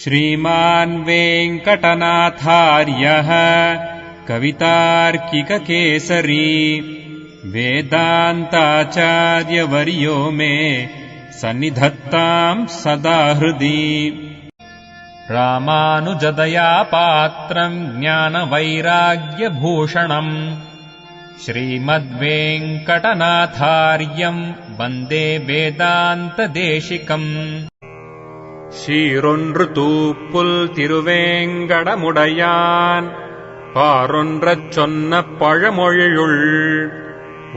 श्रीमान् वेङ्कटनाथार्यः कवितार्किककेसरी वेदान्ताचार्यवर्यो मे सन्निधत्ताम् सदा हृदि। रामानुजदया पात्रम् ज्ञानवैराग्यभूषणम् श्रीमद्वेङ्कटनाथार्यम् वन्दे वेदान्तदेशिकम्। சீரொன்றுதூப்புல் திருவேங்கடமுடையான் பாரொன்றச் சொன்ன பழமொழியுள்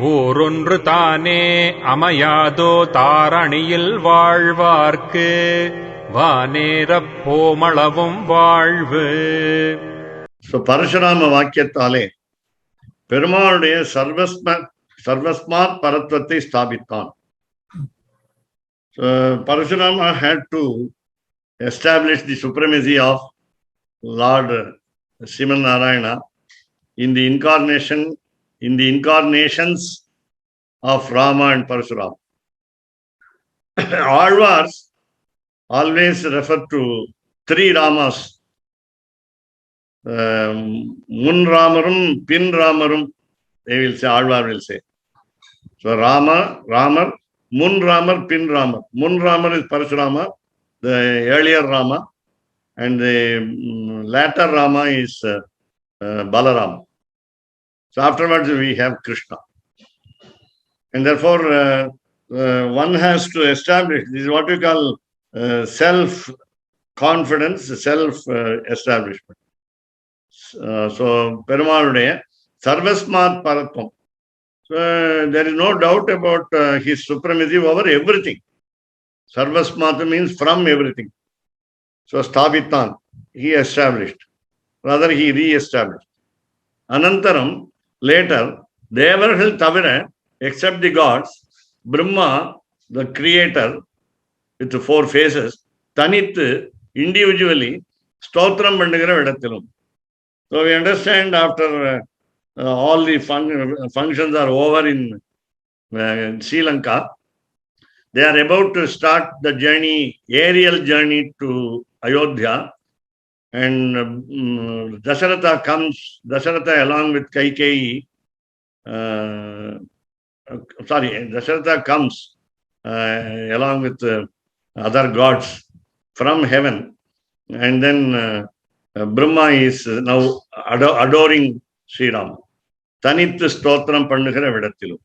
ஊரொன்று தானே அமையாதோ தாரணியில் வாழ்வார்க்கு வானேரப் போமளவும் வாழ்வு. பரசுராம வாக்கியத்தாலே பெருமாளுடைய சர்வஸ்மாத் பரத்வத்தை ஸ்தாபித்தான். Parashurama had to establish the supremacy of Lord Sriman Narayana in the incarnations of Rama and Parashurama. Alvars always refer to three Ramas, Mun Ramarum, Pin Ramarum, they will say, Alvar will say. So Ramar, Mun Ramar, Pin Ramar. Mun Ramar is Parashurama, the earlier Rama, and the latter Rama is Balarama. So afterwards we have Krishna. And therefore one has to establish, this is what we call self-confidence, self-establishment. So Perumaluடைய Sarvasmat Paratvam. So there is no doubt about his supremacy over everything. Sarvasmata means from everything. So Sthabitan, he established. Rather, he re-established. Anantaram, later, Devargal Tavira, except the gods, Brahma, the creator, with the four faces, Tanit, individually, Stotram Bandagara Vedathilum. So we understand after all the functions are over in Sri Lanka, they are about to start the journey, aerial journey to Ayodhya, and Dasharatha along with Kaikeyi, Dasharatha comes along with other gods from heaven, and then Brahma is now adoring Sri Rama. Tanit Stotram Pandukara Vedathilu.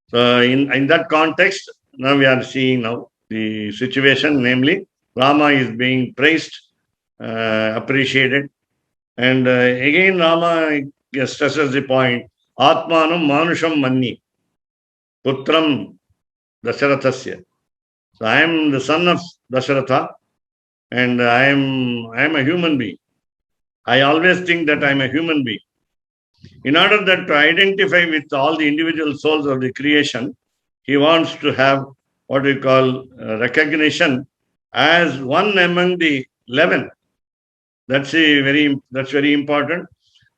So in that context, now we are seeing now the situation, namely Rama is being praised, appreciated, and again Rama stresses the point, Atmanam Manusham Manni, Putram Dasharathasya. So I am the son of Dasharatha, and I am a human being. I always think that I am a human being. In order that to identify with all the individual souls of the creation, he wants to have what we call recognition as one among the 11. That's very important,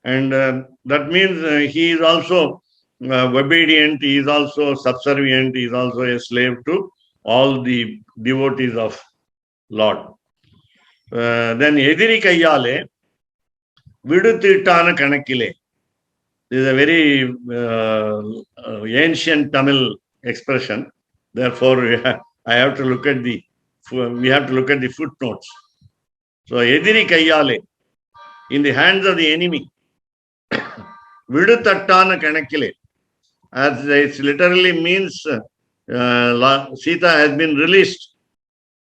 and that means he is also obedient. He is also subservient. He is also a slave to all the devotees of Lord. Then Ediri Kayyale Viduthitana Kanakile. This is a very ancient Tamil expression. Therefore, we have to look at the footnotes. So, Ediri Kayyale, in the hands of the enemy, Viduttattana Kanakile, as it literally means Sita has been released.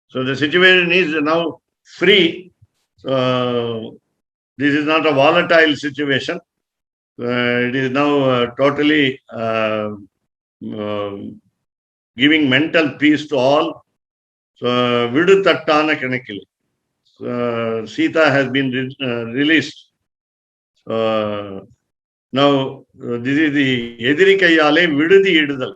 So, the situation is now free. So, this is not a volatile situation. It is now totally giving mental peace to all. So, Viduttattana Kanakile. Sita has been released. Now, this is the Ediri Kayyale Vidudi Idudal.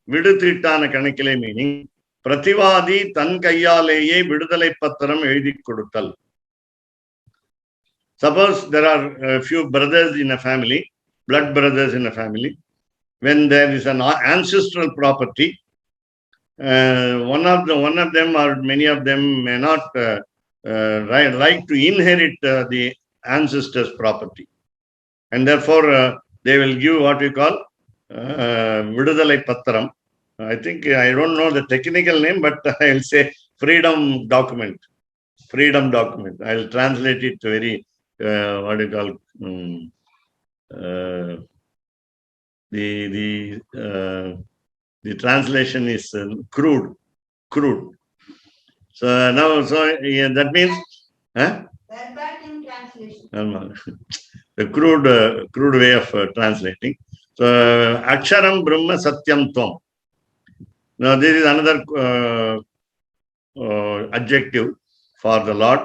Viduthitana Kanakile meaning Prativadi Tan Kayyaleye Vidudalai Patram Ezhudi Koduttal. Suppose there are a few brothers in a family, blood brothers in a family. When there is an ancestral property, one of them or many of them may not like to inherit the ancestors' property, and therefore they will give what we call Vidudalai Patram. I think I don't know the technical name, but I'll say freedom document. Freedom document. I'll translate it very what do you call the translation is crude. So now, yeah, that means, Verbatim translation. The crude way of translating. So Aksharam Brahma Satyam Tvam. Now this is another adjective for the Lord.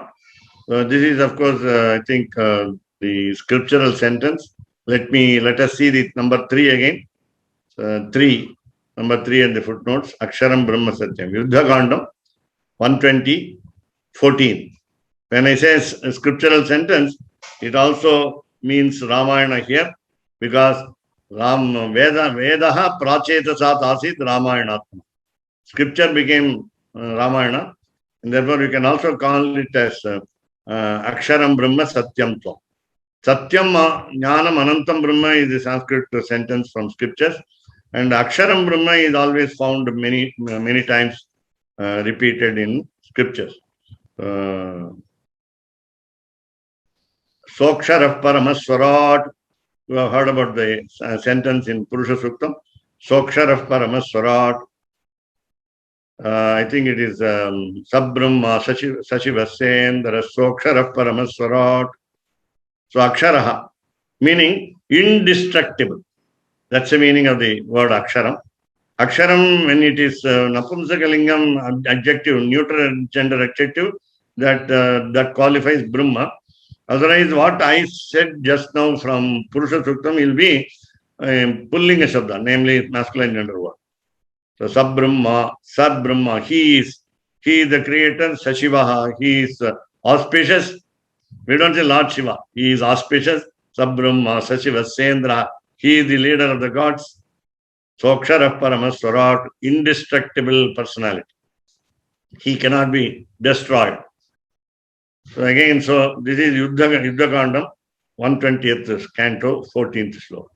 This is, of course, I think the scriptural sentence. Let us see the number 3 again. Number 3 and the footnotes. Aksharam Brahma Satyam. Yuddha Kandam 120:14. When I say a scriptural sentence, it also means Ramayana here, because Vedaha Prachetasat Asit Ramayanatma. Scripture became Ramayana, and therefore you can also call it as Aksharam Brahma Satyam Tvam. Satyam Jnanam Anantam Brahma is the Sanskrit sentence from scriptures, and Aksharam Brahma is always found many times repeated in scriptures. Soksharah Paramaswarat. You have heard about the sentence in Purusha Suktam. Soksharah Paramaswarat. I think it is Sabbrahma Sachivasendra Soksharah Paramaswarat. So Aksharaha, meaning indestructible. That's the meaning of the word Aksharam. Aksharam, when it is Napumsakalingam adjective, neutral gender adjective, that qualifies Brahma. Otherwise, what I said just now from Purusha Suktam will be Pullinga Shabda, namely masculine gender word. So Sabbrahma, Sadbrahma, he is the creator, Sashivaha, he is auspicious. We don't say Lord Shiva, he is auspicious. Sabbrahma, Sashiva, Sendra, he is the leader of the gods. Soksharah Paramaswarat, indestructible personality. He cannot be destroyed. So again, so this is Yuddha Kandam, 120th canto, 14th sloka.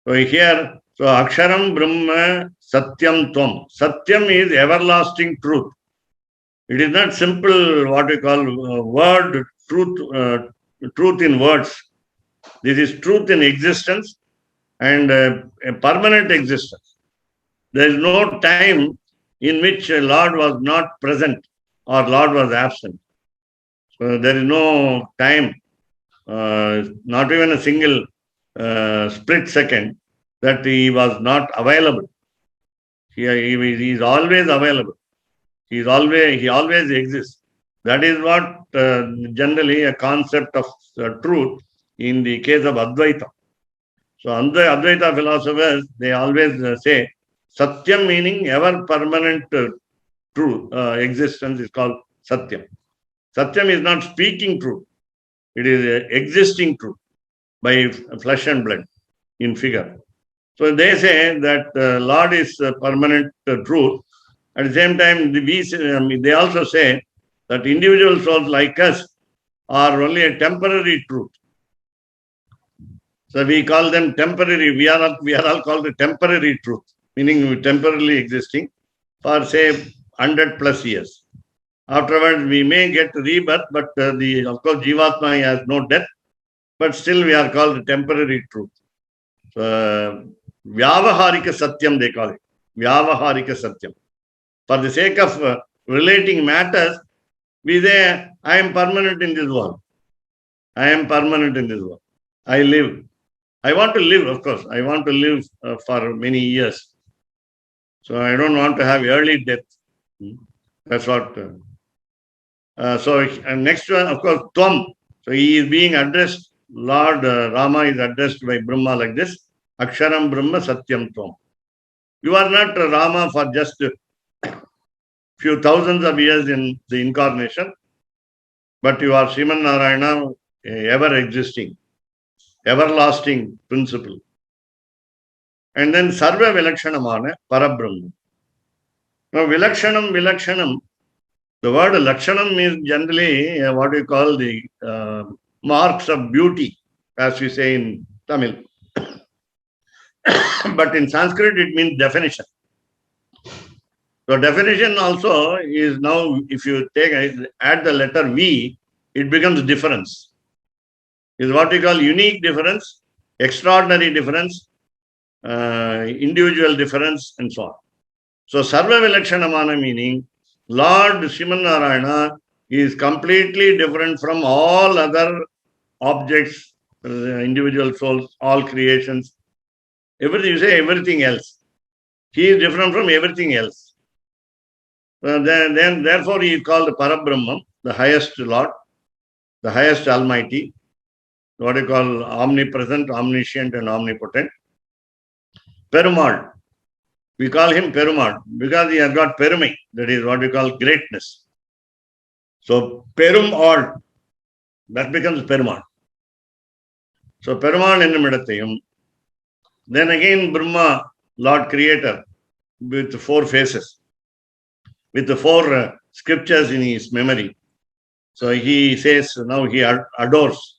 So here, so Aksharam Brahma Satyam Tvam. Satyam is everlasting truth. It is not simple what we call word truth, truth in words. This is truth in existence and a permanent existence. There is no time in which Lord was not present or Lord was absent. So there is no time, not even a single split second that he was not available. He is always available. He always exists. That is what generally a concept of truth in the case of Advaita. So Advaita philosophers, they always say Satyam, meaning ever permanent truth, existence is called Satyam. Satyam is not speaking truth. It is existing truth by flesh and blood in figure. So they say that Lord is permanent truth. At the same time, they also say that individual souls like us are only a temporary truth. So we call them temporary. We are all called a temporary truth, meaning temporarily existing for say 100+ years. Afterwards, we may get rebirth, but of course, Jivatma has no death, but still we are called temporary truth. Vyavaharika Satyam, they call it. Vyavaharika Satyam. For the sake of relating matters, we say, I am permanent in this world. I am permanent in this world. I live. I want to live, of course. I want to live for many years. So I don't want to have early death. That's what. So next one, of course, Tvam. So he is being addressed. Lord Rama is addressed by Brahma like this. Aksharam Brahma Satyam Tvam. You are not Rama for just few thousands of years in the incarnation, but you are Sriman Narayana, ever existing, everlasting principle. And then Sarva Vilakshanamana Parabrahma. Now, Vilakshanam. The word Lakshanam is generally what we call the marks of beauty, as we say in Tamil. But in Sanskrit, it means definition. So definition also is now, if you add the letter V, it becomes difference. Is what we call unique difference, extraordinary difference, individual difference, and so on. So Sarva Vilakshanamana meaning Lord Srimanarayana is completely different from all other objects, individual souls, all creations. Everything, you say everything else. He is different from everything else. Therefore, he is called Parabrahman, the highest Lord, the highest Almighty, what you call omnipresent, omniscient, and omnipotent. Perumal. We call him Perumal because he has got Perumai, that is what we call greatness. So Perumal, that becomes Perumal. So Perumal in the Medatayam. Then again Brahma, Lord Creator, with 4 faces, with the 4 scriptures in his memory. So he says, now he adores,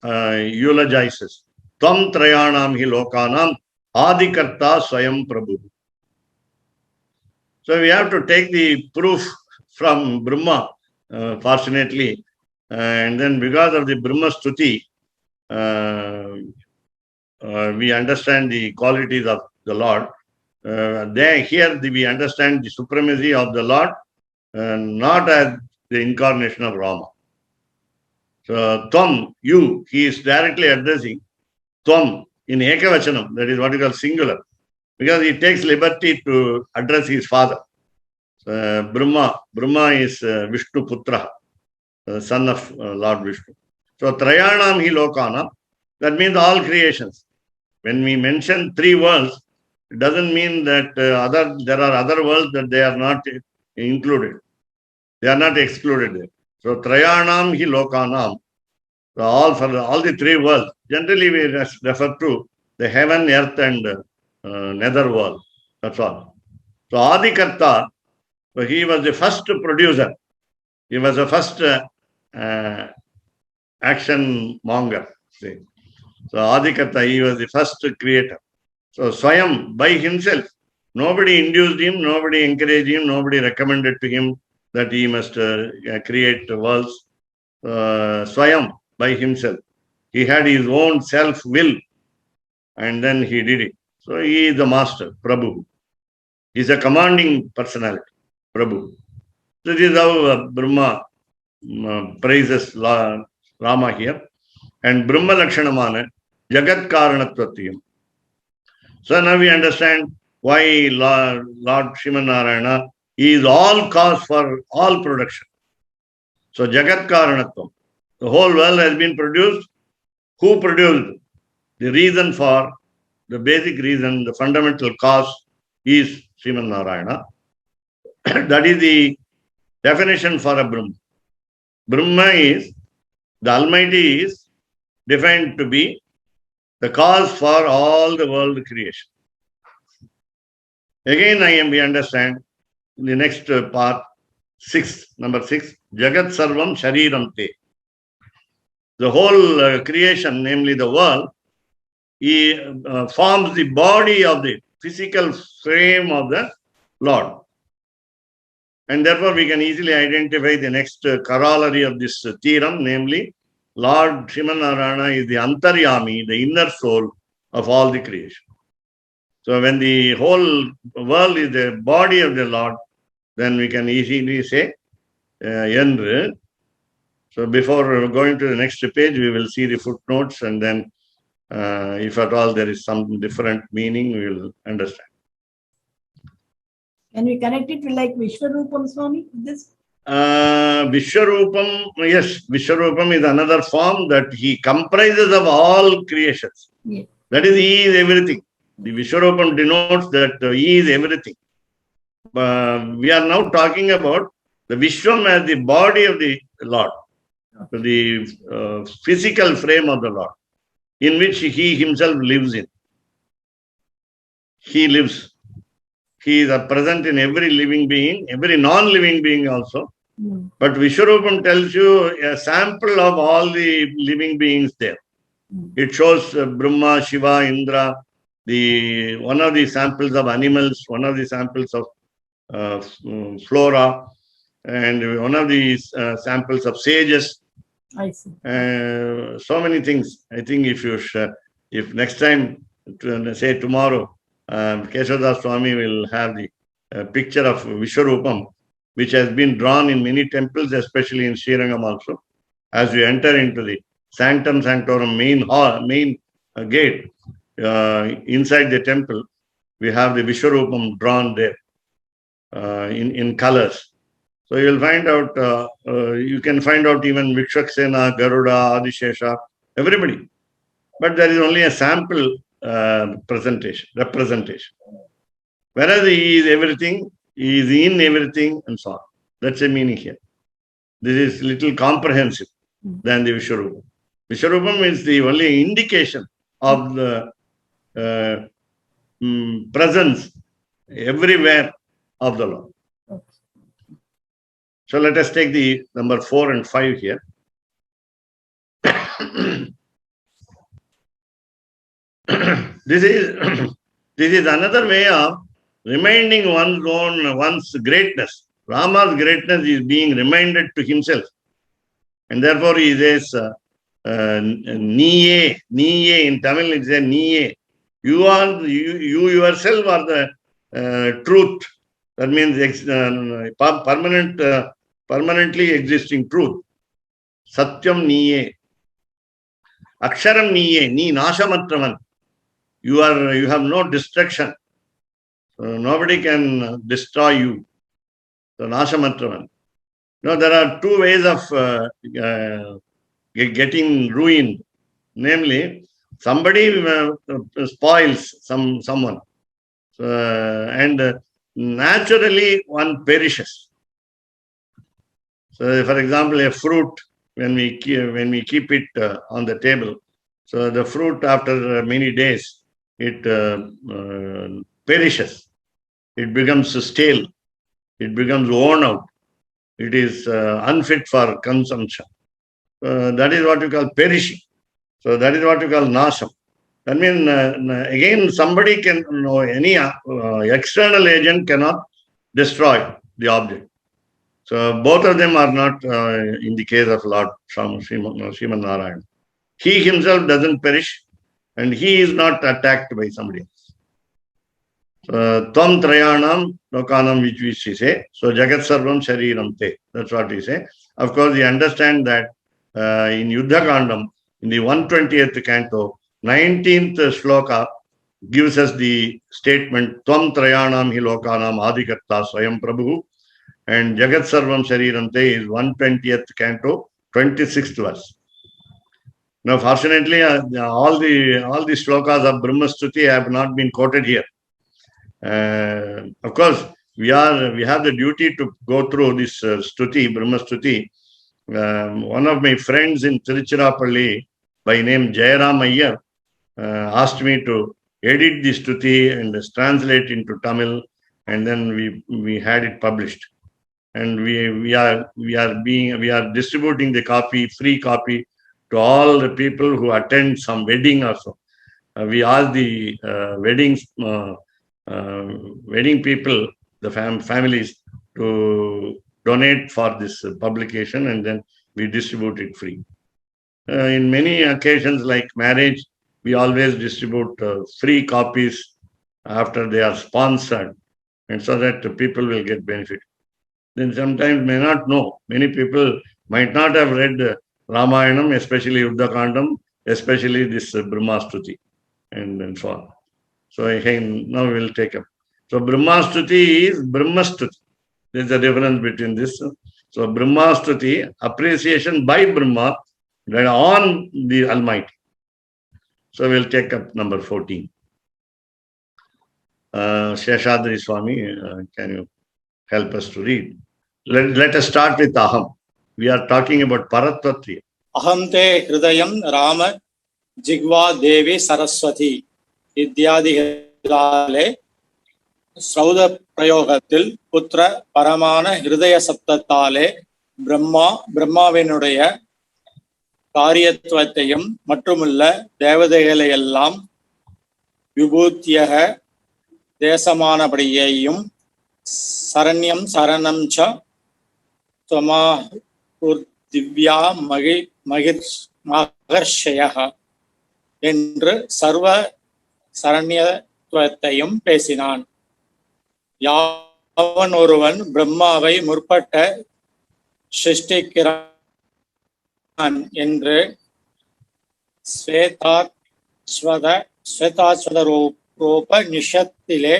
eulogizes. Tvam trayanam hi lokanam adikarta swayam prabhu. So we have to take the proof from Brahma, fortunately. And then because of the Brahma Stuti, we understand the qualities of the Lord. Here we understand the supremacy of the Lord, not as the incarnation of Rama. So, Tvam, you, he is directly addressing Tvam in Ekavachanam, that is what you call singular, because he takes liberty to address his father. Brahma is Vishnu Putra, son of Lord Vishnu. So, Trayanam hi Lokanam, that means all creations. When we mention 3 worlds, it doesn't mean that there are other worlds that they are not included. They are not excluded there. So, Trayanam hi Lokanam, so for all the 3 worlds, generally we refer to the heaven, earth, and nether world. That's all. So, Adikarta, so he was the first producer. He was the first action monger. See. So, Adikarta, he was the first creator. So, Swayam, by himself, nobody induced him, nobody encouraged him, nobody recommended to him that he must create worlds. Swayam, by himself. He had his own self-will and then he did it. So, he is the master, Prabhu. He is a commanding personality, Prabhu. So, this is how Brahma praises Rama here. And Brahma Lakshanamana, Jagat Karanatvatiyam. So now we understand why Lord Srimanarayana is all cause for all production. So Jagat Karanatvam. The whole world has been produced. Who produced? The reason for, the basic reason, the fundamental cause is Srimanarayana. That is the definition for a Brahma. Brahma is, the Almighty is defined to be the cause for all the world creation. Again, we understand in the next part, number 6, Jagat Sarvam Shariram Te. The whole creation, namely the world, he forms the body of the physical frame of the Lord. And therefore, we can easily identify the next corollary of this theorem, namely, Lord Srimanarayana is the Antaryami, the inner soul of all the creation. So when the whole world is the body of the Lord, then we can easily say, Yendru. So before going to the next page, we will see the footnotes, and then if at all there is some different meaning, we will understand. Can we connect it with like Vishwarupam Swami? This? Vishwarupam, yes, Vishwarupam is another form that he comprises of all creations. Yeah. That is, he is everything. The Vishwarupam denotes that he is everything. We are now talking about the Vishwam as the body of the Lord, the physical frame of the Lord, in which he himself lives in. He lives. he is present in every living being, every non-living being also. Mm. But Vishwarupam tells you a sample of all the living beings there. Mm. It shows Brahma, Shiva, Indra, one of the samples of animals, one of the samples of flora, and one of the samples of sages. I see. So many things. I think if next time, say tomorrow, Keshav Swami will have the picture of Vishwarupam, which has been drawn in many temples, especially in Srirangam also. As we enter into the Sanctum Sanctorum main gate, inside the temple, we have the Vishwarupam drawn there in colors. So you'll find out, you can find out even Vikshaksena, Garuda, Adishesha, everybody. But there is only a sample representation. Whereas he is everything, he is in everything, and so on. That's the meaning here. This is little comprehensive than the Vishwarupam. Vishwarupam is the only indication of the presence everywhere of the Lord. So let us take the number 4 and 5 here. This is another way of reminding one's greatness. Rama's greatness is being reminded to himself, and therefore he says, "Niye, niye." In Tamil, it says "niye." You yourself are the truth. That means permanently existing truth. Satyam niye. Aksharam niye. Ni nasamatravan. You have no destruction. Nobody can destroy you. So nasamatravan. Now there are two ways of getting ruined. Namely, somebody spoils someone. And naturally one perishes. So, for example, a fruit, when we keep it on the table, so the fruit after many days, it perishes. It becomes stale. It becomes worn out. It is unfit for consumption. That is what we call perishing. So that is what we call nasham. That means, again, somebody can, any external agent cannot destroy the object. So both of them are not in the case of Lord Sriman Narayan. He himself doesn't perish, and he is not attacked by somebody else. Tvam trayanam lokanam, which we say. So Jagat Sarvam Shariram Te. That's what we say. Of course, we understand that in Yuddha Kandam, in the 120th canto, 19th shloka gives us the statement Tvam trayanam hi lokanam adikatta swayam prabhu, and Jagat Sarvam Shariram Te is 120th canto, 26th verse. Now, fortunately, all the shlokas of Brahma Stuti have not been quoted here. Of course, we have the duty to go through this Stuti, Brahma Stuti. One of my friends in Tiruchirappalli by name Jayaram Iyer asked me to edit the Stuti and translate into Tamil, and then we had it published. And we are distributing the copy, free copy, to all the people who attend some wedding also. We ask the wedding people, the families, to donate for this publication, and then we distribute it free. In many occasions like marriage, we always distribute free copies after they are sponsored, and so that people will get benefit. Then sometimes may not know. Many people might not have read Ramayanam, especially Yuddha Kandam, especially this Brahma Stuti, and so on. So again, now we will take up. So Brahma Stuti is Brahma Stuti. There is a difference between this. So Brahma Stuti, appreciation by Brahma on the Almighty. So we'll take up number 14. Sheshadri Swami, can you help us to read? Let us start with Aham. We are talking about Paratvatri. Aham te hridayam Rama Jigva Devi Saraswati Idyadi Hilale ஸ்ரௌத பிரயோகத்தில் புத்திர பரமான ஹிருதய சப்தத்தாலே பிரம்மாவினுடைய காரியத்துவத்தையும் மற்றுமுள்ள தேவதைகளையெல்லாம் விபூத்தியக தேசமானபடியையும் சரண்யம் சரணம் ச திவ்யா மகர்ஷய என்று சர்வ சரண்யத்துவத்தையும் பேசினான். யாவன் ஒருவன் பிரம்மாவை முற்பட்ட சிருஷ்டிக்கிறான் என்று ஸ்வேதாஸ்வதரோபநிஷத்திலே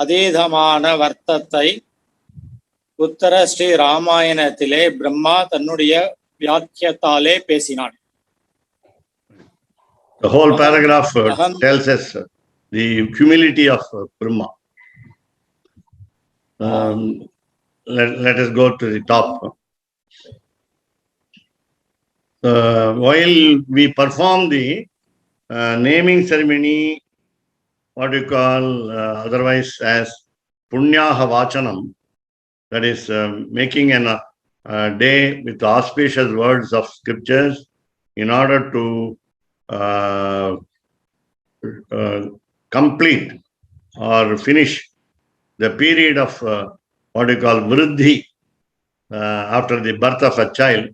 அதீதமான வர்த்தத்தை உத்தர ஸ்ரீ ராமாயணத்திலே பிரம்மா தன்னுடைய வியாக்கியத்தாலே பேசினான். The whole paragraph tells us the humility of Brahma. Let us go to the top. While we perform the naming ceremony, what you call otherwise as Punyaha Vachanam, that is making a day with auspicious words of scriptures in order to complete or finish the period of what you call vriddhi after the birth of a child.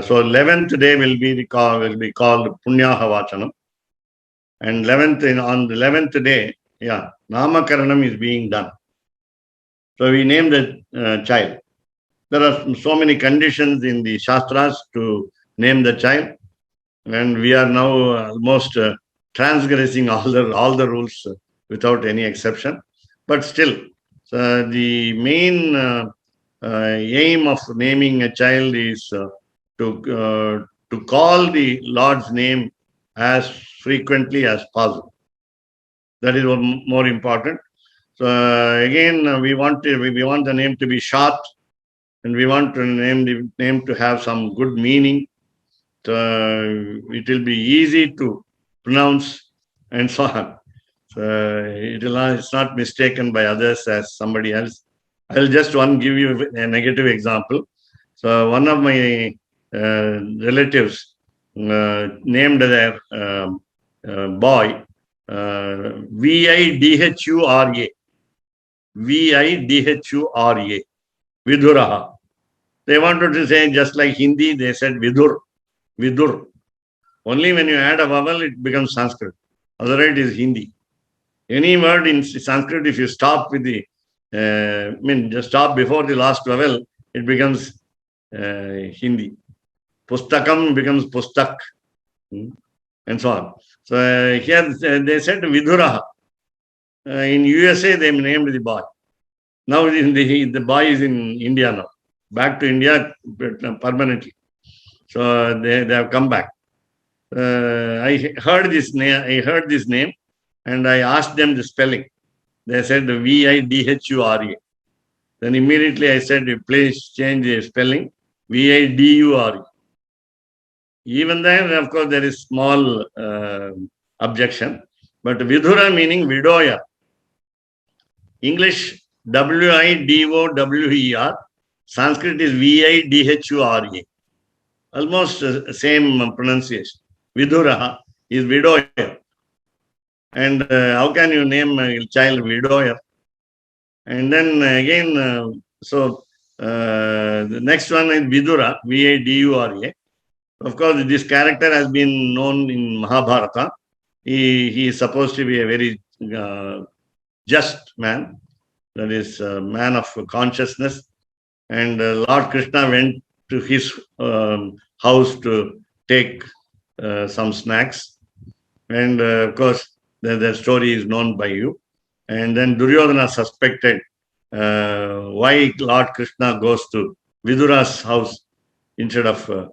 So 11th day will be called Punyaha Vachanam, and on the 11th day, Namakaranam is being done. So we name the child. There are so many conditions in the Shastras to name the child, and we are now almost transgressing all the rules without any exception. But still, the main aim of naming a child is to call the Lord's name as frequently as possible. That is more important. So again, we want the name to be short, and we want the name to have some good meaning. So it will be easy to pronounce and so on. So it's not mistaken by others as somebody else. I'll just give you a negative example. So one of my relatives named their boy Vidhura. Vidhura. Viduraha. They wanted to say just like Hindi, they said Vidur. Only when you add a vowel, it becomes Sanskrit. Otherwise, it is Hindi. Any word in Sanskrit, if you stop with the, just stop before the last vowel, it becomes Hindi. Pustakam becomes Pustak, and so on. So here they said Viduraha. In USA, they named the boy. Now the boy is in India now. Back to India permanently. So they have come back. I heard this name, and I asked them the spelling. They said Vidhura. Then immediately I said, please change the spelling, Vidure. Even then, of course, there is small objection. But Vidura meaning Vidoya. English Widower. Sanskrit is Vidhura. Almost same pronunciation. Vidura is Vidoya. And how can you name a child Vidoya? And then again, the next one is Vidura, Vidura. Of course, this character has been known in Mahabharata. He is supposed to be a very just man, that is a man of consciousness. And Lord Krishna went to his house to take some snacks. And of course, the story is known by you. And then Duryodhana suspected why Lord Krishna goes to Vidura's house instead of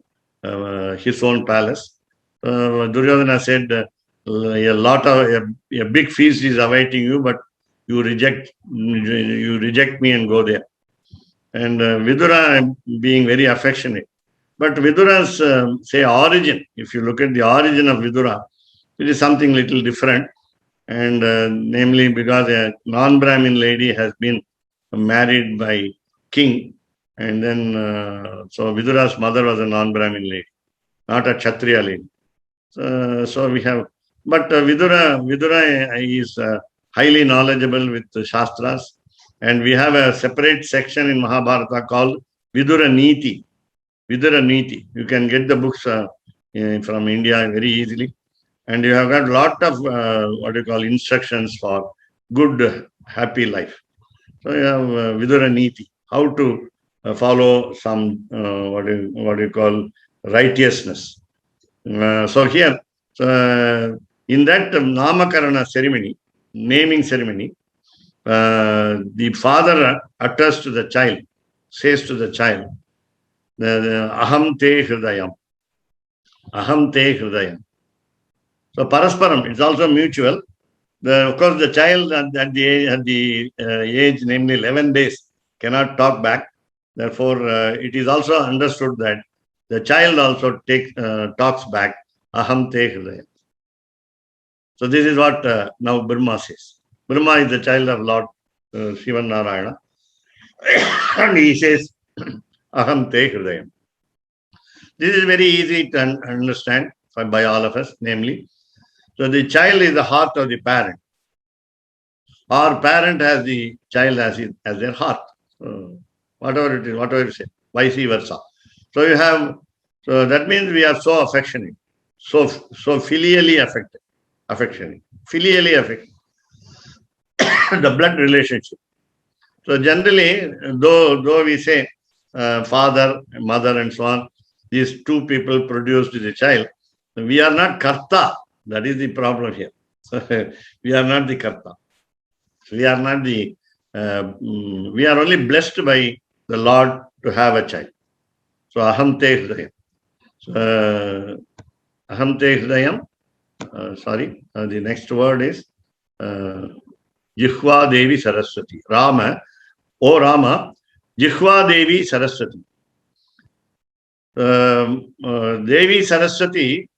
his own palace. Duryodhana said, a big feast is awaiting you, but you reject me and go there. And Vidura being very affectionate. But Vidura's origin, if you look at the origin of Vidura, it is something little different. and namely because a non-Brahmin lady has been married by king, and then so Vidura's mother was a non-Brahmin lady, not a Kshatriya lady. So we have, but Vidura is highly knowledgeable with the Shastras, and we have a separate section in Mahabharata called Vidura Niti. Vidura Niti. You can get the books from India very easily, and you have got a lot of instructions for good, happy life. So you have Vidura Niti, how to follow some righteousness. So here, in that Namakarana ceremony, naming ceremony, the father utters to the child, says to the child, Aham te hridayam. Aham te hridayam. So parasparam, it's also mutual. Of course, the child at the age, namely 11 days, cannot talk back. Therefore, it is also understood that the child also talks back, Aham te hridayam. So this is what now Brahma says. Brahma is the child of Lord Shiva Narayana. And he says, Aham te hridayam. This is very easy to understand by all of us, namely. So the child is the heart of the parent. Our parent has the child as their heart. Whatever it is, whatever you say, vice versa. So you have, so that means we are so affectionate, so filially affectionate, filially affectionate. The blood relationship. So generally, though we say father, mother, and so on, these two people produced the child, we are not karta. That is the problem here. We are not the karta. We are not the. We are only blessed by the Lord to have a child. So aham te hridayam. So aham te hridayam. Sorry, the next word is Jihva Devi Saraswati. Rama, O Rama, Jihva Devi Saraswati. Devi Saraswati,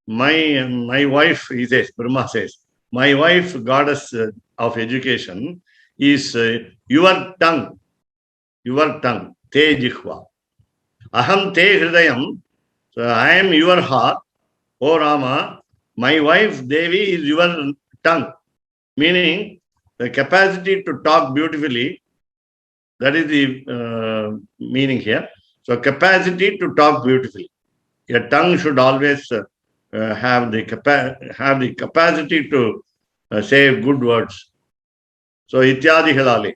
my wife, he says, Brahma says, my wife, goddess of education, is your tongue, te jihva. Aham te hridayam, so I am your heart, O Rama, my wife Devi is your tongue, meaning the capacity to talk beautifully, that is the meaning here. So capacity to talk beautifully. Your tongue should always have the capacity to say good words. So ityadi halali.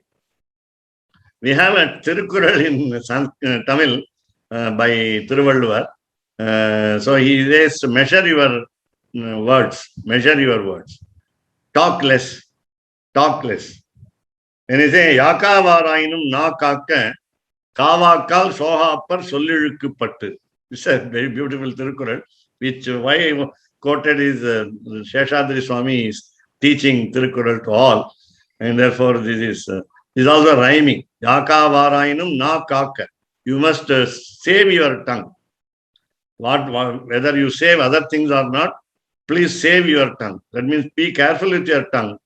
We have a Tirukural in Tamil by Thiruvalluvar. So he says, measure your words. Talk less. And he says, Yaka varainum na kakka kavakal sohappar sollilukku pattu. It's a very beautiful Tirukural, which why I quoted is Sheshadri Swami is teaching Tirukural to all. And therefore this is also rhyming. Yaka varainum na kakka. You must save your tongue. Whether you save other things or not, please save your tongue. That means be careful with your tongue,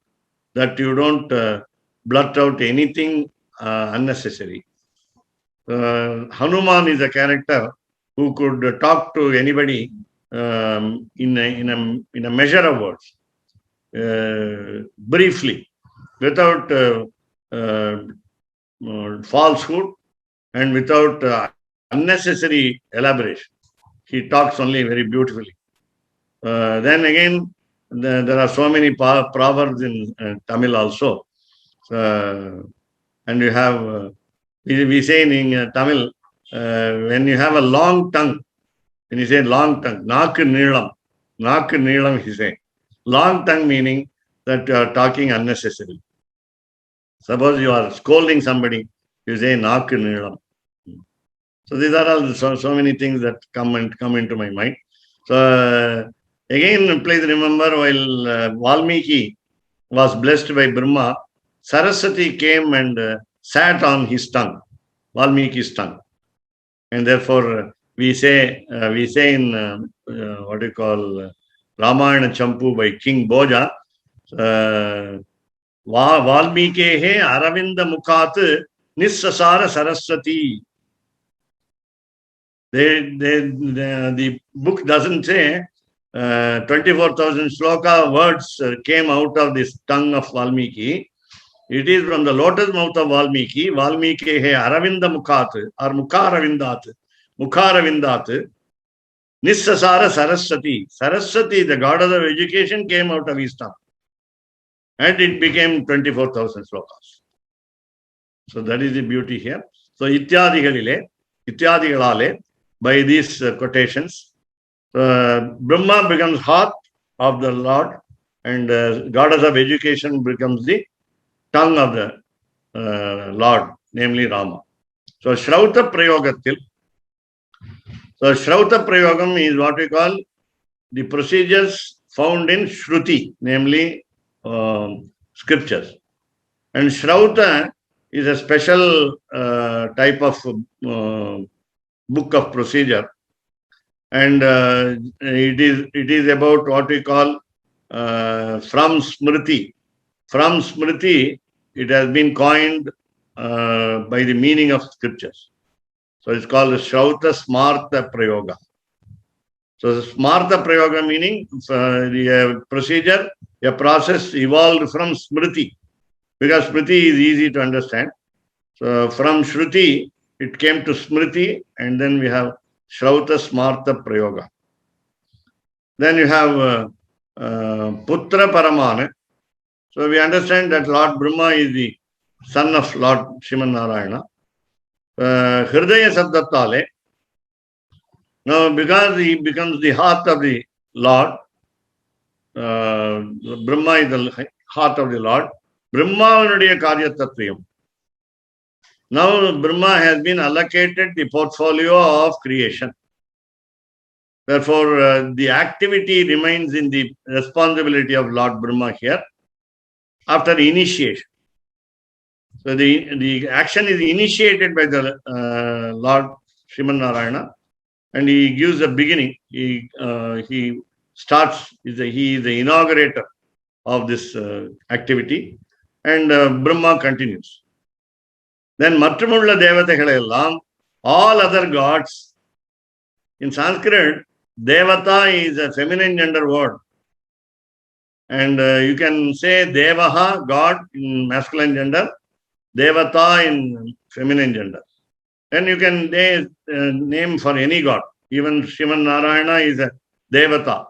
that you don't blurt out anything unnecessary. Hanuman is a character who could talk to anybody in a measure of words, briefly, without falsehood and without unnecessary elaboration. He talks only very beautifully. Then again, there are so many proverbs in Tamil also. And you have, we say in Tamil, when you have a long tongue, when you say long tongue, naakku neelam, he say. Long tongue meaning that you are talking unnecessarily. Suppose you are scolding somebody, you say naakku neelam. So these are all so many things that come into my mind. So again, please remember, while Valmiki was blessed by Brahma, Saraswati came and sat on his tongue, Valmiki's tongue. And therefore, we say in Ramayana Champu by King Bhoja, Valmikehe Aravinda Mukhat Nissasara Saraswati. The book doesn't say 24,000 sloka words came out of this tongue of Valmiki. It is from the lotus mouth of Valmiki. Valmikehe Aravinda Mukhat or Mukharavindat. Nissasara Saraswati. Saraswati, the goddess of education, came out of his tongue. And it became 24,000 slokas. So that is the beauty here. So Ityadigalale, by these quotations, Brahma becomes heart of the Lord, and goddess of education becomes the tongue of the Lord, namely Rama. So Shrauta Prayogatil. So Shrauta Prayogam is what we call the procedures found in Shruti, namely scriptures. And Shrauta is a special type of book of procedure, and it is about what we call from Smriti. From Smriti, it has been coined by the meaning of scriptures. So it's called Shrauta Smartha Prayoga. So Smartha Prayoga meaning the procedure, a process evolved from Smriti, because Smriti is easy to understand. So from Shruti, it came to Smriti, and then we have Shrauta Smartha Prayoga. Then you have Putra Paramana. So we understand that Lord Brahma is the son of Lord Sriman Narayana. Hridaya Sabdatale. Now, because he becomes the heart of the Lord, Brahma is the heart of the Lord. Brahma Nudiya Karya Tattviyam. Now, Brahma has been allocated the portfolio of creation. Therefore, the activity remains in the responsibility of Lord Brahma here after initiation. So, the action is initiated by the Lord Sriman Narayana, and he gives a beginning. He starts, he is the inaugurator of this activity, and Brahma continues. Then Matrumulla Devategalallam, all other gods. In Sanskrit, Devata is a feminine gender word. And you can say Devaha, God, in masculine gender, Devata in feminine gender. Then you can name for any god. Even Sriman Narayana is a Devata.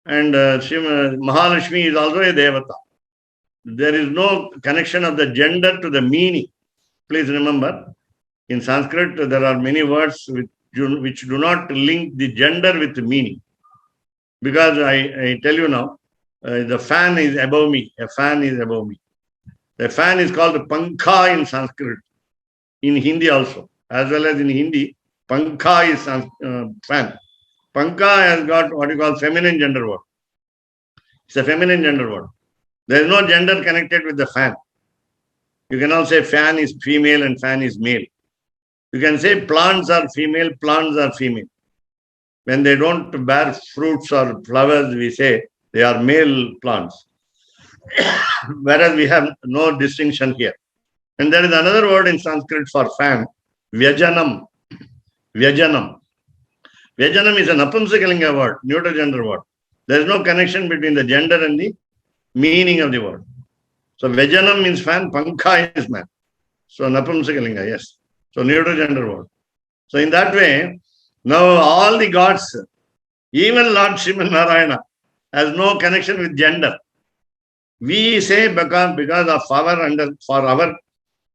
And Mahalakshmi is also a Devata. There is no connection of the gender to the meaning. Please remember, in Sanskrit, there are many words which do not link the gender with the meaning. Because I tell you now, the fan is above me. A fan is above me. The fan is called Pankha in Sanskrit. In Hindi also. As well as in Hindi, Pankha is fan. Pankha has got what you call feminine gender word. It's a feminine gender word. There is no gender connected with the fan. You cannot say fan is female and fan is male. You can say plants are female, plants are female. When they don't bear fruits or flowers, we say they are male plants. Whereas we have no distinction here. And there is another word in Sanskrit for fan, Vyajanam. Vyajanam. Vyajanam is an Napumsakalinga word, neuter gender word. There is no connection between the gender and the meaning of the word. So Vyajanam means fan, Pankha is man. So Napumsakalinga, yes. So neuter gender word. So in that way, now all the gods, even Lord Sriman Narayana, has no connection with gender. We say because of our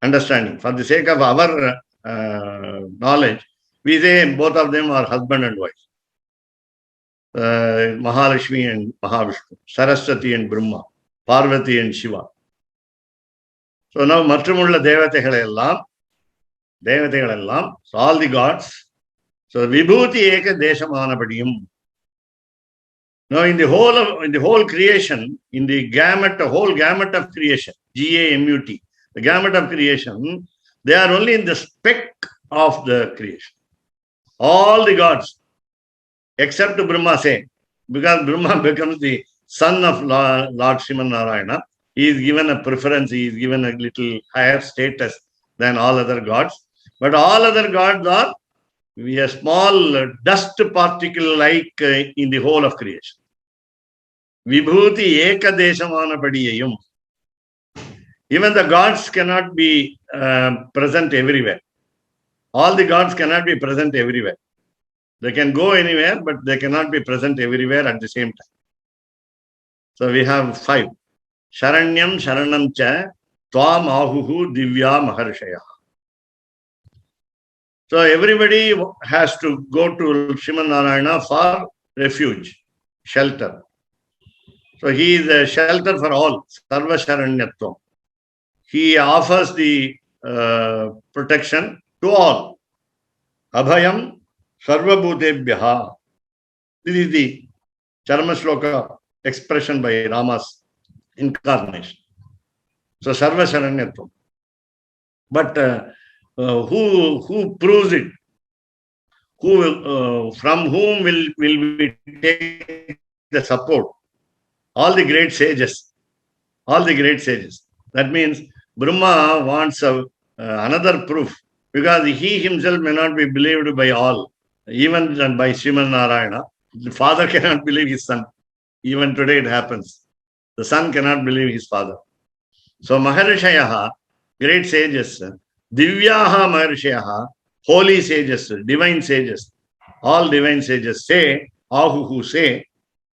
understanding, for the sake of our knowledge, we say both of them are husband and wife. Mahalakshmi and Mahavishnu, Saraswati and Brahma, Parvati and Shiva. So now Matrumulla Devategalallam, so all the gods. So Vibhuti Eka Deshamanapadiyam. Now in the whole creation, in the whole gamut of creation, G-A-M-U-T, the gamut of creation, they are only in the speck of the creation. All the gods, except Brahma say, because Brahma becomes the son of Lord Sriman Narayana. He is given a preference, he is given a little higher status than all other gods. But all other gods are a small dust particle like in the whole of creation. Vibhuti ekadeshamana padiyayum. Even the gods cannot be present everywhere. All the gods cannot be present everywhere. They can go anywhere, but they cannot be present everywhere at the same time. So we have 5. Sharanyam Sharanam Cha Tvam Ahuhu Divya Maharshaya. So everybody has to go to Sriman Narayana for refuge, shelter. So he is a shelter for all, Sarva Sharanyatvam. He offers the protection to all. Abhayam Sarva Bhutebhyaha. This is the Charma Shloka expression by Rama's incarnation. So Sarva Sharanyatvam. But who proves it? Who will, from whom will we take the support? All the great sages. All the great sages. That means Brahma wants another proof, because he himself may not be believed by all, even by Sriman Narayana. The father cannot believe his son. Even today it happens. The son cannot believe his father. So Maharishayaha, great sages, Divyaha Maharishayaha, holy sages, divine sages, all divine sages say, Ahuhu say,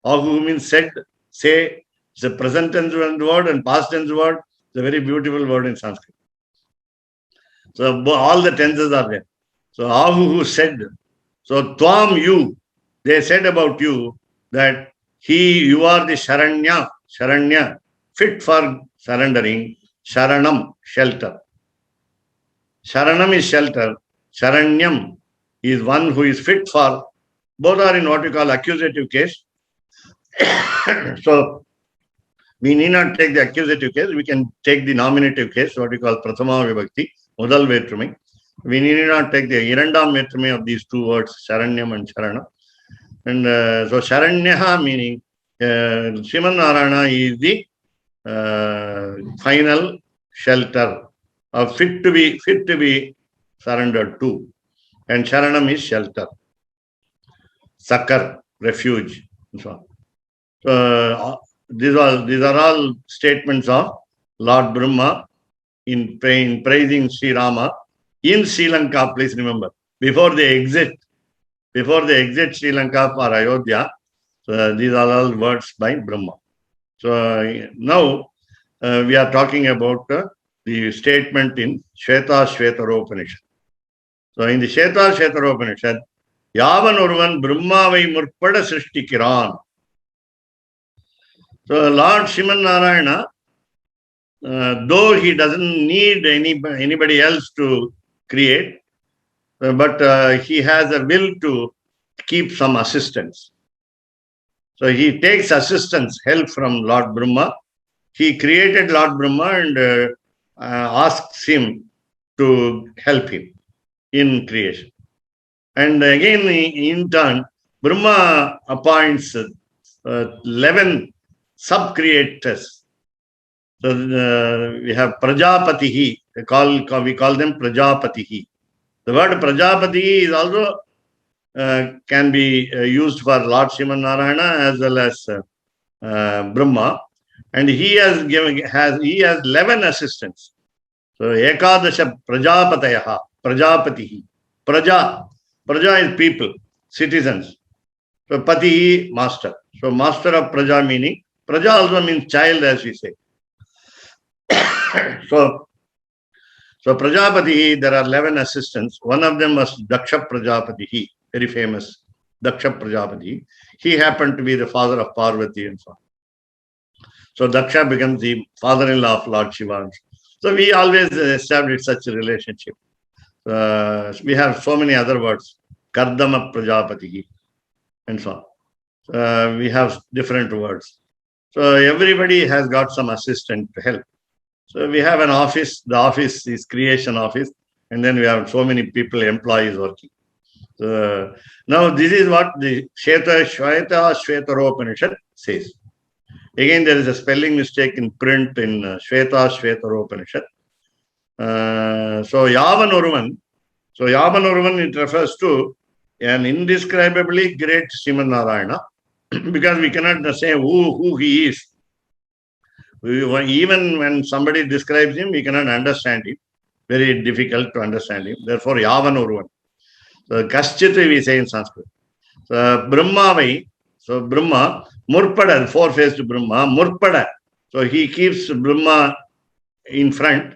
Ahuhu means said, say, it's a present tense word and past tense word. It's a very beautiful word in Sanskrit. So all the tenses are there. So Ahuhu said, so Tvam you, they said about you that you are the Sharanya, fit for surrendering, Sharanam, shelter. Sharanam is shelter, Sharanyam is one who is fit for, both are in what we call accusative case. So we need not take the accusative case, we can take the nominative case, what we call Prathama Vibhakti, Mudal Vetrumi. We need not take the Irandam Vetrumi of these two words, Sharanyam and Sharana. And so Sharanyaha meaning Sriman Narayana is the final shelter, fit to be surrendered to. And Sharanam is shelter, succor, refuge, and so on. So these are all statements of Lord Brahma in praising Sri Rama in Sri Lanka. Please remember, before they exit Sri Lanka for Ayodhya. So these are all words by Brahma. So now we are talking about the statement in Shveta Shvetaropanishad. So in the Shveta Shvetaropanishad, Yavan Urvan Brahmavai Murpada Srishtikiran. So Lord Sriman Narayana, though he doesn't need anybody else to create, but he has a will to keep some assistance. So he takes assistance, help from Lord Brahma. He created Lord Brahma and asks him to help him in creation. And again, in turn, Brahma appoints 11 sub-creators. So we have Prajapatihi. We call them Prajapatihi. The word Prajapati is also can be used for Lord Sriman Narayana as well as Brahma, and he has 11 assistants. So Ekadasha Prajapatayaha, Prajapatihi. Praja is people, citizens. So Pati, master. So master of Praja meaning, Praja also means child, as we say. So Prajapati, there are 11 assistants. One of them was Daksha Prajapati, very famous Daksha Prajapati. He happened to be the father of Parvati and so on. So Daksha becomes the father-in-law of Lord Shiva. So we always establish such a relationship. We have so many other words, Kardama Prajapati and so on. We have different words. So everybody has got some assistant to help. So we have an office. The office is creation office, and then we have so many people, employees working. So now this is what the Shveta Shvetaropanishad says. Again, there is a spelling mistake in print in Shvetaropanishad. So Yavan Oruvan, it refers to an indescribably great Srimad Narayana, because we cannot say who he is. Even when somebody describes him, we cannot understand him. Very difficult to understand him. Therefore, Yavan Oruvan. So Kaschit we say in Sanskrit. So Brahma, Murpada, four-faced Brahma, Murpada. So he keeps Brahma in front,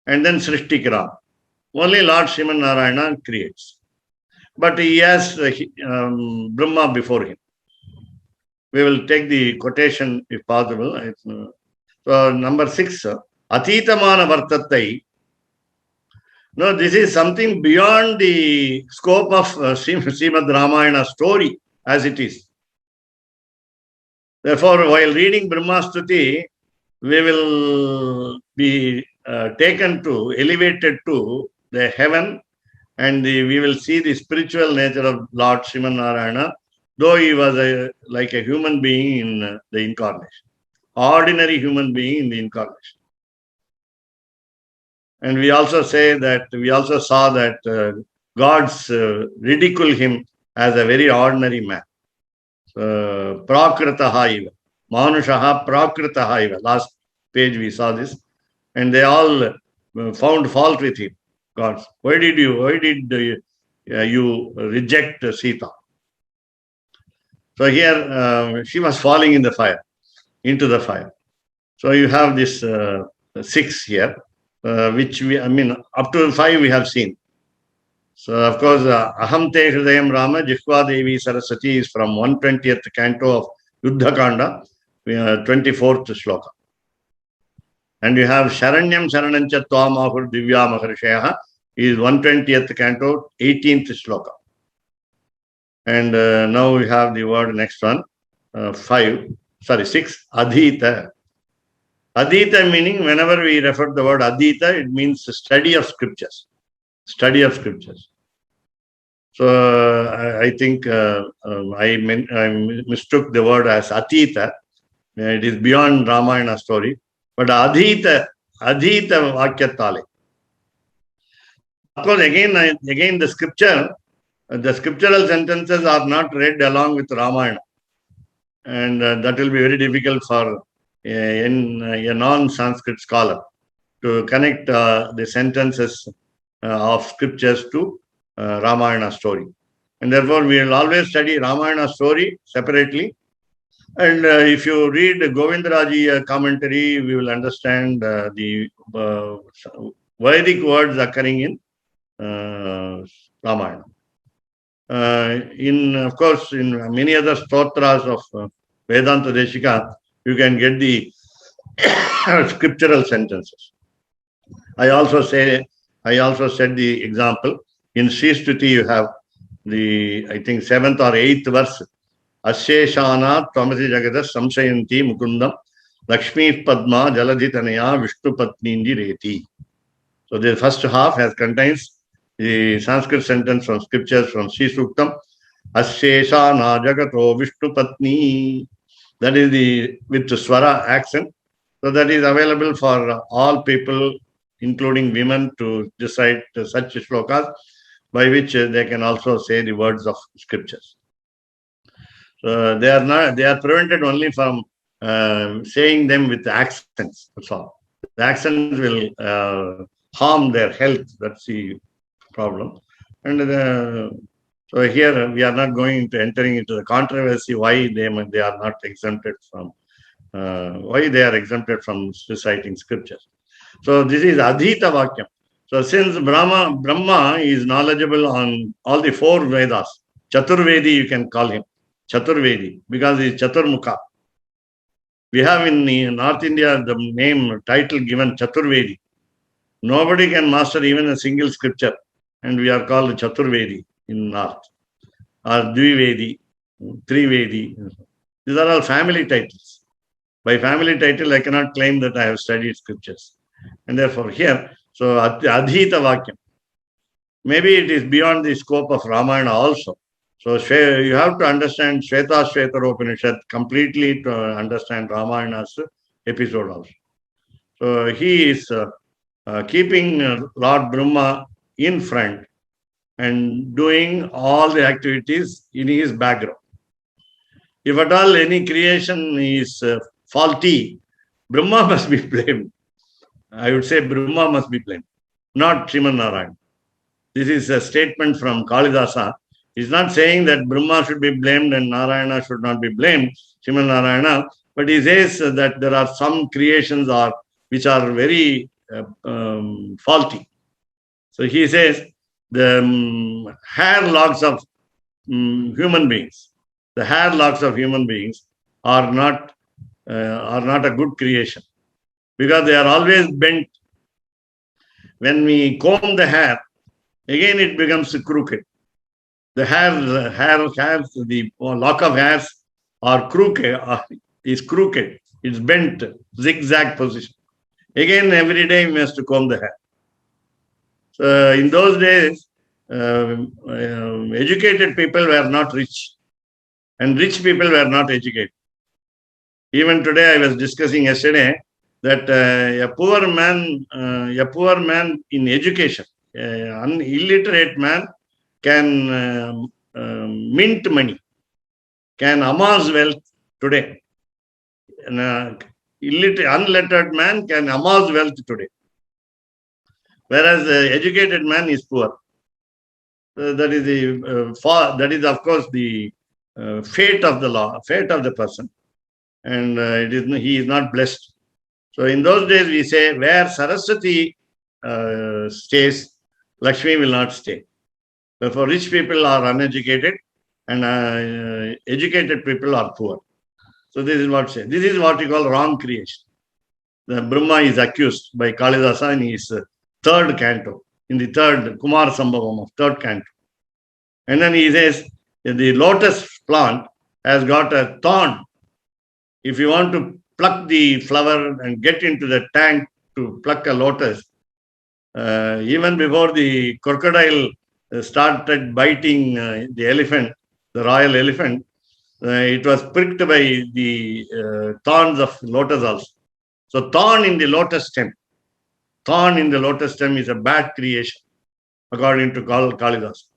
and then Srishtikara. Only Lord Srimad Narayana creates. But he has Brahma before him. We will take the quotation if possible. So number 6, Atitamana Vartattai. No, this is something beyond the scope of Srimad Ramayana story as it is. Therefore, while reading Brahmastuti, we will be elevated to the heaven, and we will see the spiritual nature of Lord Srimad Narayana, though he was like a human being in the incarnation, ordinary human being in the incarnation. And we also saw that gods ridicule him as a very ordinary man. Prakritaha iva, Manushaha Prakritaha iva. Last page we saw this, and they all found fault with him. Gods, why did you reject Sita? So here she was falling into the fire. So you have this 6 here, which up to 5 we have seen. So of course, Aham Te Hridayam Rama Jihva Devi Saraswati is from 120th canto of Yuddha Kanda, 24th shloka. And you have Sharanyam Sharanancha Tvamahur Divya Maharshayaha is 120th canto, 18th shloka. And now we have the word next one, 6, Adhita. Adhita meaning, whenever we refer to the word Adhita, it means study of scriptures. Study of scriptures. So I think I mistook the word as Atita. It is beyond Ramayana story. But Adhita Vakyatale. Of course, again the scriptural sentences are not read along with Ramayana. And that will be very difficult for a non-Sanskrit scholar to connect the sentences of scriptures to Ramayana story. And therefore, we will always study Ramayana story separately. And if you read Govindaraji commentary, we will understand the Vedic words occurring in Ramayana. Of course, in many other stotras of Vedanta Deshika, you can get the scriptural sentences. I also said the example. In Sri Stuti, you have the, I think, 7th or 8th verse. Asheshana Tvamasi Jagata Samsayanti Mukundam Lakshmi Padma Jaladhitanaya Vishnu Patnindi Reti. So the first half contains the Sanskrit sentence from scriptures from Sri Suktam. Asheshana Jagato Vishnu Patni. That is with the Swara accent. So that is available for all people, including women, to recite such shlokas, by which they can also say the words of scriptures. So they are prevented only from saying them with accents. That's all. The accents will harm their health. That's the problem. And so here we are not going to entering into the controversy why they are not exempted from why they are exempted from reciting scriptures. So this is Adhita Vakyam. So since Brahma is knowledgeable on all the 4 Vedas, Chaturvedi you can call him, Chaturvedi, because he is Chaturmukha. We have in North India the title given Chaturvedi. Nobody can master even a single scripture, and we are called Chaturvedi in North, or Dvivedi, Trivedi. These are all family titles. By family title, I cannot claim that I have studied scriptures. And therefore here, so Adhita Vakyam. Maybe it is beyond the scope of Ramayana also. So you have to understand Shvetashvatara Upanishad completely to understand Ramayana's episode also. So he is keeping Lord Brahma in front and doing all the activities in his background. If at all any creation is faulty, Brahma must be blamed. I would say Brahma must be blamed, not Sriman Narayana. This is a statement from Kalidasa. He's not saying that Brahma should be blamed and Narayana should not be blamed, Sriman Narayana, but he says that there are some creations which are very faulty. So he says the hair locks of human beings, the hair locks of human beings are not a good creation because they are always bent. When we comb the hair, again it becomes crooked. The the lock of hairs are crooked, is crooked. It's bent, zigzag position. Again, every day we have to comb the hair. So in those days, educated people were not rich, and rich people were not educated. Even today, I was discussing yesterday that a poor man in education, an illiterate man can mint money, can amass wealth today. An unlettered man can amass wealth today, whereas the educated man is poor. That is of course the fate of the law, fate of the person, and he is not blessed. So in those days we say where Saraswati stays, Lakshmi will not stay. Therefore, rich people are uneducated and educated people are poor. So this is what say. This is what we call wrong creation. The Brahma is accused by Kalidasa in his third canto, in the third Kumar Sambhavam of third canto. And then he says the lotus plant has got a thorn. If you want to pluck the flower and get into the tank to pluck a lotus, even before the crocodile started biting the elephant, the royal elephant, it was pricked by the thorns of lotus also. So thorn in the lotus stem is a bad creation, according to Kalidas.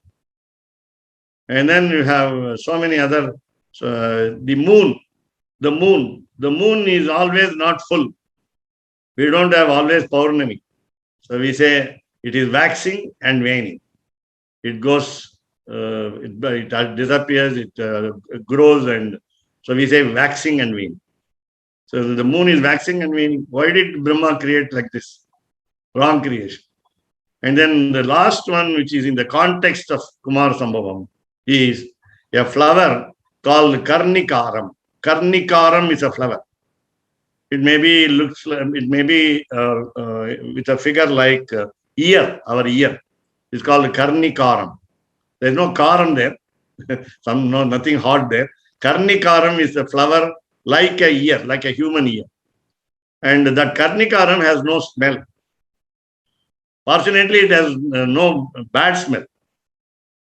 And then you have so many other, the moon is always not full. We don't have always Paurnami. So we say it is waxing and waning. It goes, it disappears, it grows, and so we say waxing and waning. So the moon is waxing and waning. Why did Brahma create like this? Wrong creation. And then the last one, which is in the context of Kumar Sambhavam, is a flower called Karnikaram. Karnikaram is a flower. It may be with a figure like ear, our ear. It's called Karnikaram. There's no karam there. Nothing hot there. Karnikaram is a flower like a ear, like a human ear. And that Karnikaram has no smell. Fortunately, it has no bad smell,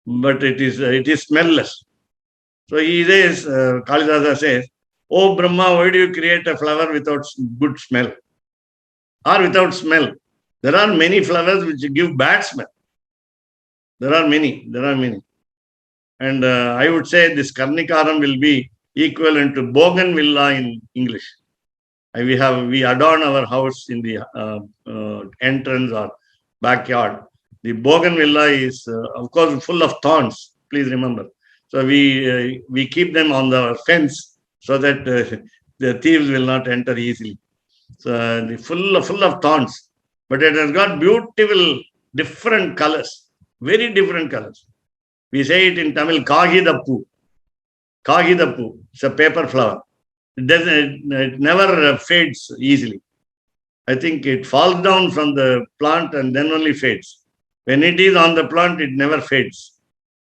but it is smellless. So he says, Kalidasa says, "Oh Brahma, why do you create a flower without good smell or without smell? There are many flowers which give bad smell. There are many. And I would say this Karnikaram will be equivalent to bougainvillea in English. We adorn our house in the entrance or backyard. The bougainvillea is, of course, full of thorns. Please remember. So we keep them on the fence so that the thieves will not enter easily. So full of thorns, but it has got beautiful different colors, very different colors. We say it in Tamil, Kagidappu. Kagidappu. It's a paper flower. It never fades easily. I think it falls down from the plant and then only fades. When it is on the plant, it never fades.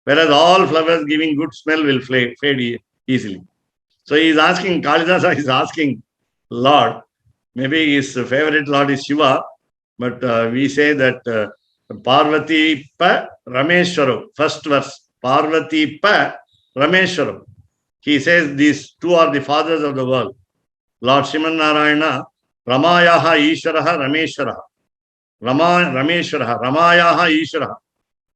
Whereas all flowers giving good smell will fade easily. So he is asking, Kalidasa is asking Lord, maybe his favorite Lord is Shiva, but we say that Parvati Pa Rameshwaro, first verse, Parvati Pa Rameshwaram. He says these two are the fathers of the world. Lord Sriman Narayana, Ramayaha Ishwaraha Rameshwaraha. Rameshwaraha, Ramayaha Ishwaraha.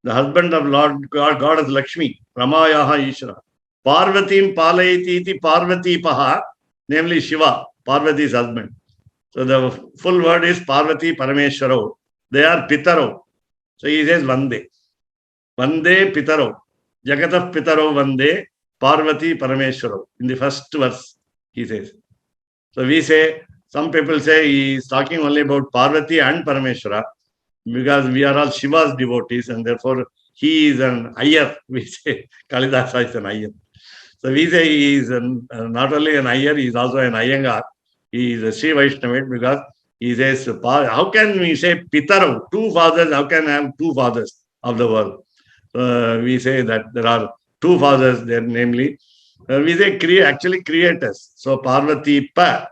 The husband of Lord God, Goddess Lakshmi, Ramayaha Ishwaraha. Parvatim Palayati iti Parvati Paha, namely Shiva, Parvati's husband. So the full word is Parvati Parameshwaro. They are Pitaro. So he says Vande. Vande Pitaro. Jagatah Pitaro Vande Parvati Parameshwaro. In the first verse, he says. So we say, some people say he is talking only about Parvati and Parameshwara because we are all Shiva's devotees and therefore he is an Iyer. We say Kalidasa is an Iyer. So we say he is not only an Iyer, he is also an Iyengar. He is a Sri Vaishnavite because he says, how can we say Pitaro, two fathers, how can I have two fathers of the world? We say that there are two fathers there, namely, we say actually creators. So Parvati Pa,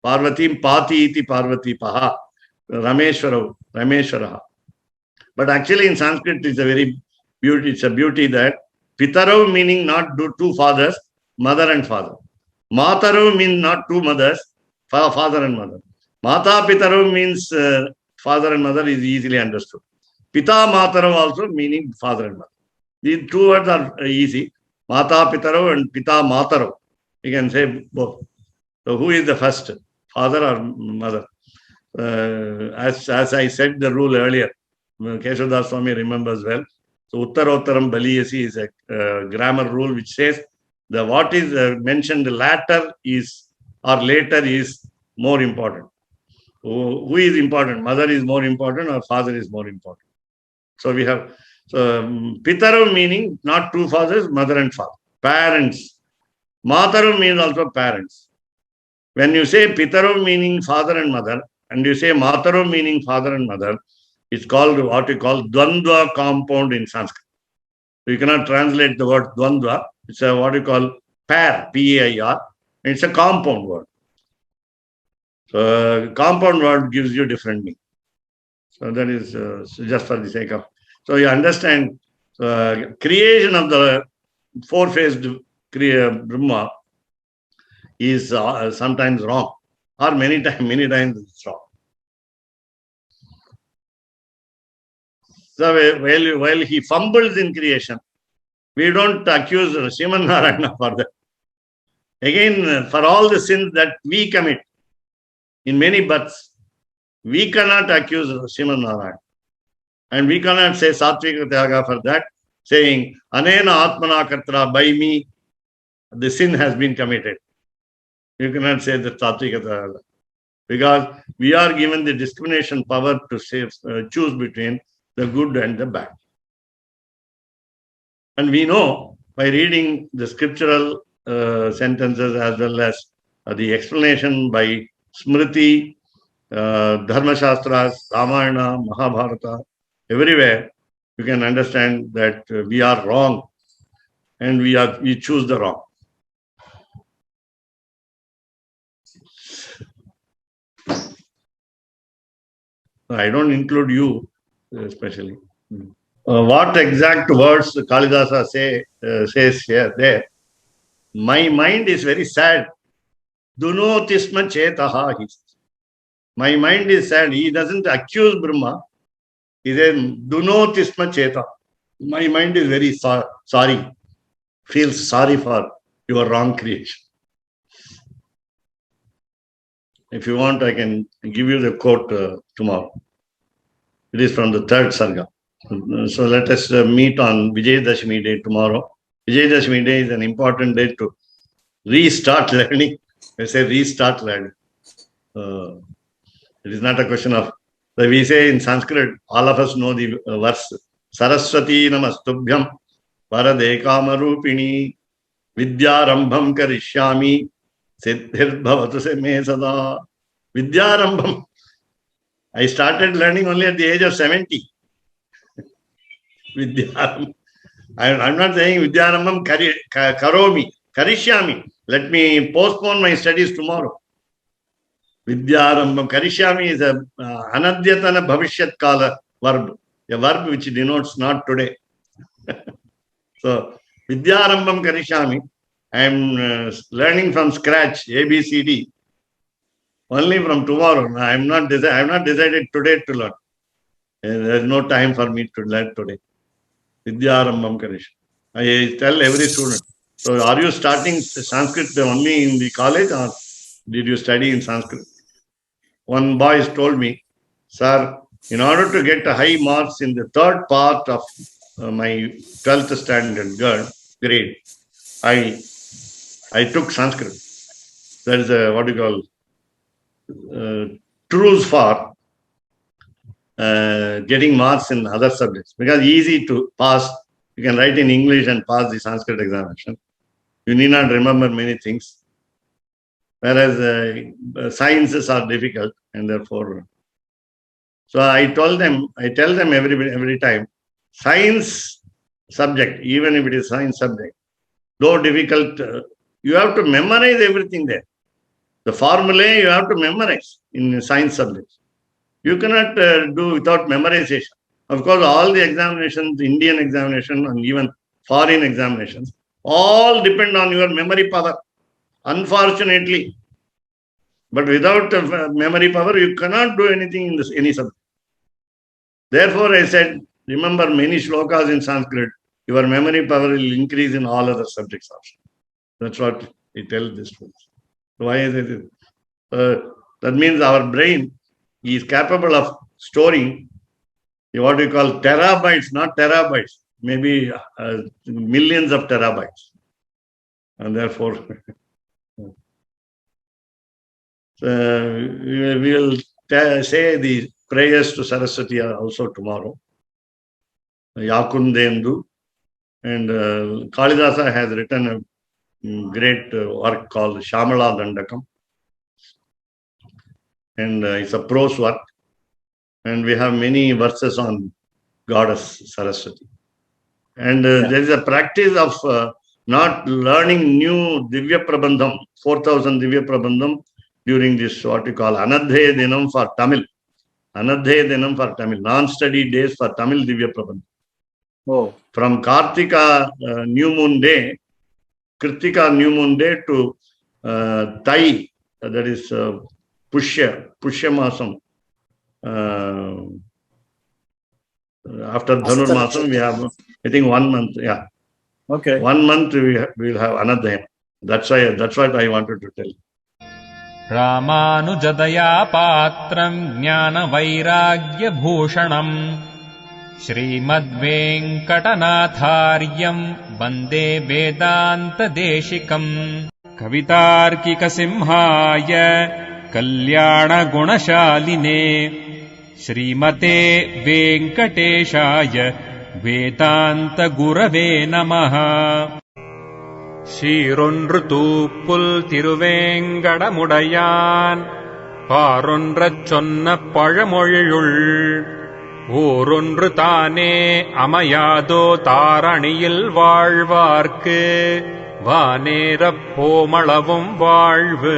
Parvatim Pati iti Parvati Paha, Rameshwaraha. But actually in Sanskrit it's a very beauty, it's a beauty that Pitaro meaning not two fathers, mother and father. Mataro means not two mothers, father and mother. Mata Pitaro means father and mother is easily understood. Pita Mataro also meaning father and mother. These two words are easy. Mata Pitaro and Pita Mataro. You can say both. So who is the first, father or mother? As I said the rule earlier, Keshav Swami remembers well. So Uttarottaram Baliyasi is a grammar rule which says the what is mentioned latter is or later is more important. Who is important? Mother is more important or father is more important? So we have Pitaro meaning not two fathers, mother and father. Parents. Mataru means also parents. When you say Pitaro meaning father and mother, and you say Mataru meaning father and mother, it's called what we call Dvandva compound in Sanskrit. You cannot translate the word Dvandva. It's a what we call pair, P-A-I-R. It's a compound word. So compound word gives you different meaning. So that is just for the sake of. So you understand creation of the four-faced Brahma is sometimes wrong, or many times it's wrong. So while he fumbles in creation, we don't accuse Sriman Narayana for that. Again, for all the sins that we commit in many births, we cannot accuse Sriman Narayana. And we cannot say Sattvika Tyaga for that, saying, Anena Atmana Katra, by me, the sin has been committed. You cannot say that Sattvika Tyaga. Because we are given the discrimination power to choose between the good and the bad. And we know by reading the scriptural sentences as well as the explanation by Smriti, Dharma Shastras, Ramayana, Mahabharata, everywhere, you can understand that we are wrong and we choose the wrong. I don't include you especially. What exact words Kalidasa says here, there? My mind is very sad. Dunotisma chetaha. My mind is sad. He doesn't accuse Brahma. He says, Dunotisma cheta. My mind is very sorry. Feels sorry for your wrong creation. If you want, I can give you the quote tomorrow. It is from the third Sarga. So let us meet on Vijayadashmi day tomorrow. Vijayadashmi day is an important day to restart learning. I say restart learning. It is not a question of, so we say in Sanskrit, all of us know the verse, Saraswati namastubhyam paradekamarupini vidyarambham karishyami siddhir bhavatu se me sada. Vidyarambham. I started learning only at the age of 70. Vidyarambham. I'm not saying Vidyarambham karomi, karishyami. Let me postpone my studies tomorrow. Vidyarambham karishyami is a anadyatana bhavishyat kala verb. A verb which denotes not today. So Vidyarambham Karishami. I am learning from scratch, ABCD. Only from tomorrow. I have not decided today to learn. There is no time for me to learn today. Vidyarambham Karishami. I tell every student. So, are you starting Sanskrit only in the college, or did you study in Sanskrit? One boy told me, sir, in order to get high marks in the third part of my 12th standard grade, I took Sanskrit. That is what you call truth for getting marks in other subjects, because easy to pass. You can write in English and pass the Sanskrit examination. You need not remember many things. Whereas sciences are difficult, and therefore. So I tell them every time, science subject, even if it is science subject, though difficult, you have to memorize everything there. The formulae you have to memorize in science subjects. You cannot do without memorization. Of course, all the examinations, Indian examination and even foreign examinations, all depend on your memory power, unfortunately. But without memory power, you cannot do anything in any subject. Therefore, I said, remember many shlokas in Sanskrit, your memory power will increase in all other subjects also. That's what he tells this students. Why is it? That means our brain is capable of storing what we call terabytes, not terabytes, maybe millions of terabytes. And therefore, we will say the prayers to Saraswati also tomorrow. Yakundendu. And Kalidasa has written a great work called Shamala Dandakam. And it's a prose work. And we have many verses on Goddess Saraswati. And there is a practice of not learning new Divya Prabandham, 4,000 Divya Prabandham during this what we call Anadhaya Dinam for Tamil. Anadhaya Dinam for Tamil, non-study days for Tamil Divya Prabandham. Oh. From Kartika New Moon Day, Kritika New Moon Day to Thai, that is Pushya Masam. After Dhanur Masam, we have, I think, 1 month. Yeah. Okay. 1 month we will have Anadhayam. That's what I wanted to tell you. रामानुजदया पात्रम् ज्ञानवैराग्यभूषणम् श्रीमद्वेङ्कटनाथार्यम् वन्दे वेदान्तदेशिकम् कवितार्किकसिंहाय कल्याणगुणशालिने श्रीमते वेङ्कटेशाय वेदान्तगुरवे नमः. சீரொன்று தூப்புல் திருவேங்கடமுடையான் பாரொன்றச் சொன்ன பழமொழியுள் ஓரொன்று தானே அமையாதோ தாரணியில் வாழ்வார்க்கு வானேரப் போமளவும் வாழ்வு.